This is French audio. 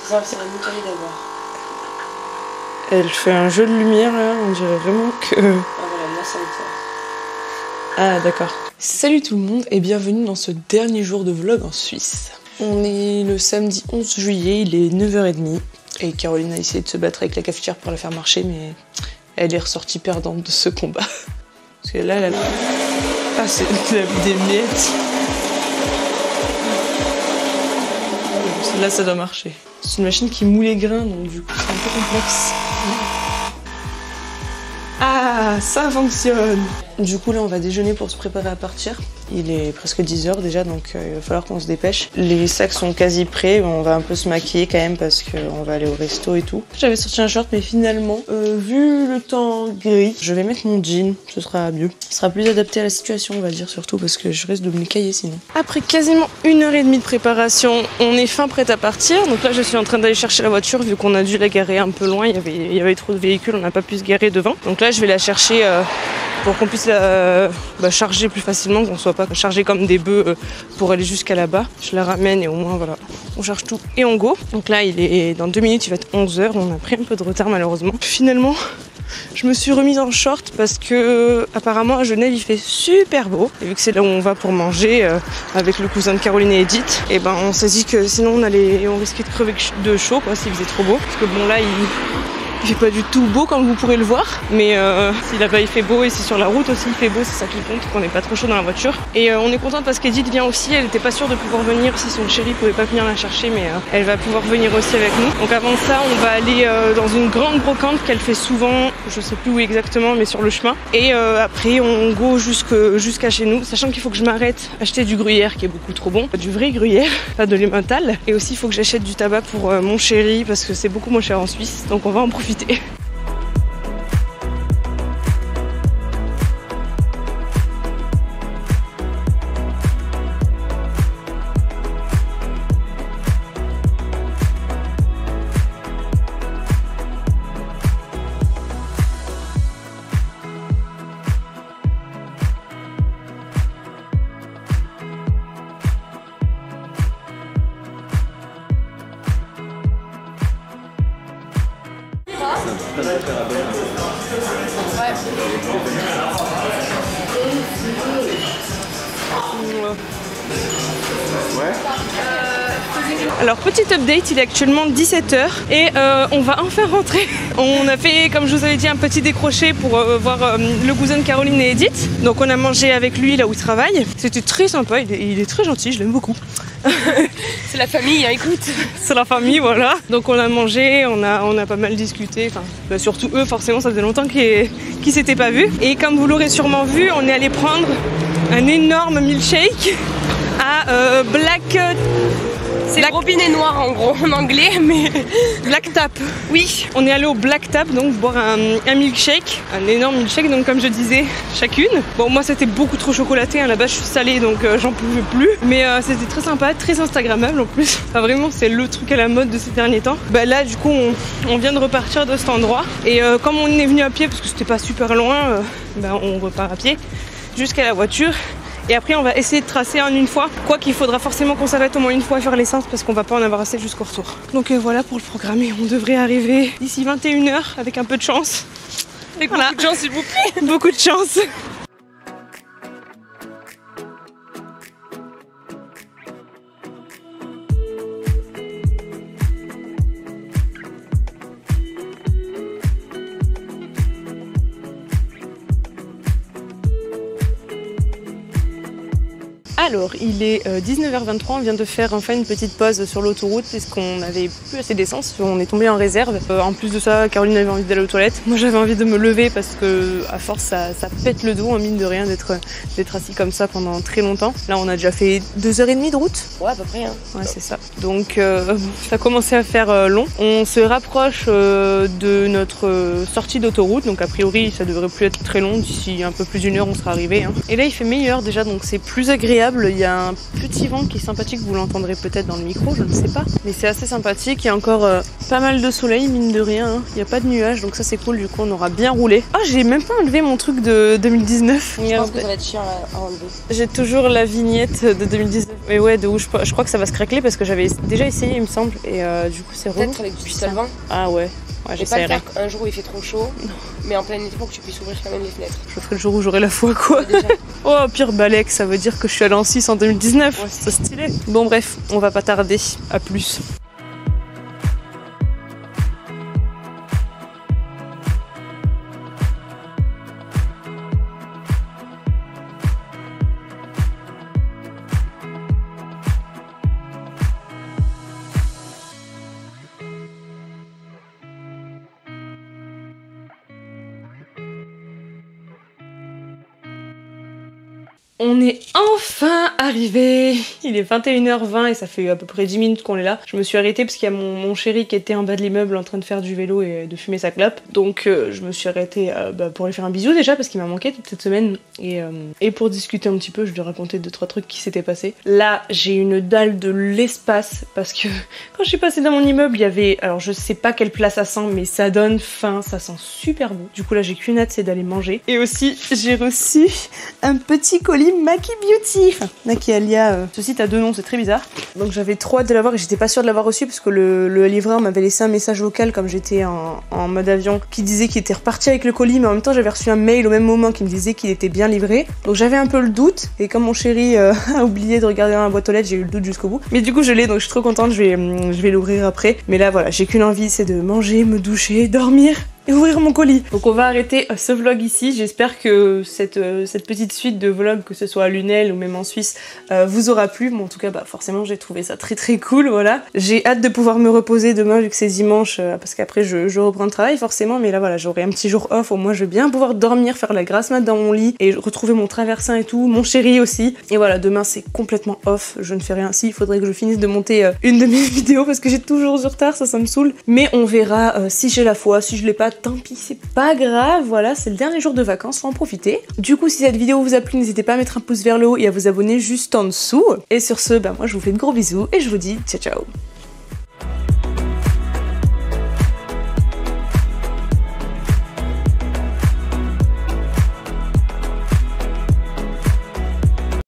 Ça, c'est la montagne d'abord. Elle fait un jeu de lumière là, on dirait vraiment que... Ah voilà, moi ça me fait. Ah d'accord. Salut tout le monde et bienvenue dans ce dernier jour de vlog en Suisse. On est le samedi 11 juillet, il est 9h30 et Caroline a essayé de se battre avec la cafetière pour la faire marcher mais elle est ressortie perdante de ce combat. Parce que là, elle a... Ah, c'est des miettes. Là, ça doit marcher. C'est une machine qui moule les grains, donc du coup, c'est un peu complexe. Ah, ça fonctionne! Du coup, là, on va déjeuner pour se préparer à partir. Il est presque 10h déjà, donc il va falloir qu'on se dépêche. Les sacs sont quasi prêts, on va un peu se maquiller quand même parce qu'on va aller au resto et tout. J'avais sorti un short, mais finalement, vu le temps gris, je vais mettre mon jean, ce sera mieux. Ce sera plus adapté à la situation, on va dire, surtout parce que je risque de me cailler sinon. Après quasiment 1h30 de préparation, on est fin prête à partir. Donc là, je suis en train d'aller chercher la voiture, vu qu'on a dû la garer un peu loin, il y avait trop de véhicules, on n'a pas pu se garer devant. Donc là, je vais la chercher pour qu'on puisse la charger plus facilement, qu'on soit pas chargé comme des bœufs pour aller jusqu'à là-bas. Je la ramène et au moins voilà, on charge tout et on go. Donc là il est dans 2 minutes, il va être 11h, on a pris un peu de retard malheureusement. Finalement je me suis remise en short parce que apparemment à Genève il fait super beau. Et vu que c'est là où on va pour manger avec le cousin de Caroline et Edith, et ben on s'est dit que sinon on risquait de crever de chaud quoi s'il faisait trop beau. Parce que bon là il fait pas du tout beau comme vous pourrez le voir, mais si là-bas il fait beau et si sur la route aussi il fait beau, c'est ça qui compte, qu'on n'est pas trop chaud dans la voiture. Et on est contente parce qu'Edith vient aussi, elle n'était pas sûre de pouvoir venir si son chéri pouvait pas venir la chercher, mais elle va pouvoir venir aussi avec nous. Donc avant ça on va aller dans une grande brocante qu'elle fait souvent, je sais plus où exactement, mais sur le chemin. Et après on go jusqu'à chez nous, sachant qu'il faut que je m'arrête acheter du gruyère qui est beaucoup trop bon, du vrai gruyère, pas de l'emmental. Et aussi il faut que j'achète du tabac pour mon chéri parce que c'est beaucoup moins cher en Suisse, donc on va en profiter. Alors petit update, il est actuellement 17h et on va enfin rentrer. On a fait, comme je vous avais dit, un petit décroché pour voir le cousin de Caroline et Edith. Donc on a mangé avec lui là où il travaille. C'était très sympa, il est très gentil, je l'aime beaucoup. C'est la famille, hein, écoute. C'est la famille, voilà. Donc on a mangé, on a pas mal discuté. Enfin, surtout eux, forcément, ça faisait longtemps qu'ils s'étaient pas vus. Et comme vous l'aurez sûrement vu, on est allé prendre un énorme milkshake à Black... C'est le robinet noir en gros, en anglais, mais... Black Tap. Oui, on est allé au Black Tap, donc boire un milkshake, un énorme milkshake, donc comme je disais, chacune. Bon, moi c'était beaucoup trop chocolaté, hein. Là-bas je suis salée, donc j'en pouvais plus. Mais c'était très sympa, très instagrammable en plus. Enfin vraiment, c'est le truc à la mode de ces derniers temps. Bah là, du coup, on vient de repartir de cet endroit. Et comme on est venu à pied, parce que c'était pas super loin, bah, on repart à pied jusqu'à la voiture. Et après on va essayer de tracer en une fois. Quoi qu'il faudra forcément qu'on s'arrête au moins une fois à faire l'essence parce qu'on va pas en avoir assez jusqu'au retour. Donc voilà pour le programme et on devrait arriver d'ici 21h avec un peu de chance. Avec voilà. Beaucoup de chance s'il vous plaît. Beaucoup de chance. Alors, il est 19h23, on vient de faire enfin une petite pause sur l'autoroute puisqu'on n'avait plus assez d'essence, on est tombé en réserve. En plus de ça, Caroline avait envie d'aller aux toilettes. Moi j'avais envie de me lever parce que à force ça pète le dos, en mine de rien, d'être assis comme ça pendant très longtemps. Là on a déjà fait 2h30 de route. Ouais, à peu près. Hein. Ouais, c'est ça. Donc ça a commencé à faire long. On se rapproche de notre sortie d'autoroute, donc a priori ça devrait plus être très long, d'ici un peu plus d'une heure on sera arrivé. Hein. Et là il fait meilleur déjà, donc c'est plus agréable. agréable. Il y a un petit vent qui est sympathique, vous l'entendrez peut-être dans le micro, je ne sais pas. Mais c'est assez sympathique, il y a encore pas mal de soleil, mine de rien. Hein. Il n'y a pas de nuages, donc ça c'est cool, du coup on aura bien roulé. Ah, j'ai même pas enlevé mon truc de 2019. Je pense que ça va être chiant à enlever. J'ai toujours la vignette de 2019. Mais ouais, de où je crois que ça va se craqueler parce que j'avais déjà essayé, il me semble. Et du coup c'est relou. Peut-être avec du solvant. Ah ouais. Ouais, j'essaierai. Pas le faire un jour où il fait trop chaud, mais en plein été pour que tu puisses ouvrir quand même les fenêtres. Je ferai le jour où j'aurai la foi, quoi. Ouais, oh, pire balèque, ça veut dire que je suis allée en 6 en 2019. Ouais, c'est stylé. Bon, bref, on va pas tarder. À plus. On est enfin arrivé. Il est 21h20 et ça fait à peu près 10 minutes qu'on est là. Je me suis arrêtée parce qu'il y a mon chéri qui était en bas de l'immeuble en train de faire du vélo et de fumer sa clope. Donc je me suis arrêtée pour lui faire un bisou déjà parce qu'il m'a manqué toute cette semaine. Et pour discuter un petit peu, je lui ai raconté 2-3 trucs qui s'étaient passés. Là, j'ai une dalle de l'espace parce que quand je suis passée dans mon immeuble, il y avait... Alors je sais pas quelle place ça sent, mais ça donne faim, ça sent super bon. Du coup là, j'ai qu'une hâte, c'est d'aller manger. Et aussi, j'ai reçu un petit colis Maki Beauty. Enfin, Maki Alia, ce site a 2 noms, c'est très bizarre. Donc j'avais trop hâte de l'avoir et j'étais pas sûre de l'avoir reçu parce que le livreur m'avait laissé un message vocal comme j'étais en mode avion qui disait qu'il était reparti avec le colis, mais en même temps j'avais reçu un mail au même moment qui me disait qu'il était bien livré. Donc j'avais un peu le doute et comme mon chéri a oublié de regarder dans la boîte aux lettres, j'ai eu le doute jusqu'au bout. Mais du coup je l'ai, donc je suis trop contente, je vais l'ouvrir après. Mais là voilà, j'ai qu'une envie, c'est de manger, me doucher, dormir et ouvrir mon colis. Donc on va arrêter ce vlog ici. J'espère que cette petite suite de vlogs, que ce soit à Lunel ou même en Suisse, vous aura plu. Bon, en tout cas, forcément, j'ai trouvé ça très très cool, voilà. J'ai hâte de pouvoir me reposer demain vu que c'est dimanche, parce qu'après je reprends le travail forcément, mais là voilà, j'aurai un petit jour off. Au moins, je vais bien pouvoir dormir, faire la grasse mat dans mon lit et retrouver mon traversin et tout, mon chéri aussi. Et voilà, demain c'est complètement off, je ne fais rien. Si, il faudrait que je finisse de monter une de mes vidéos parce que j'ai toujours du retard, ça me saoule. Mais on verra si j'ai la foi, si je l'ai pas, tant pis, c'est pas grave, voilà, c'est le dernier jour de vacances, faut en profiter. Du coup, si cette vidéo vous a plu, n'hésitez pas à mettre un pouce vers le haut et à vous abonner juste en dessous. Et sur ce, moi je vous fais de gros bisous et je vous dis ciao ciao.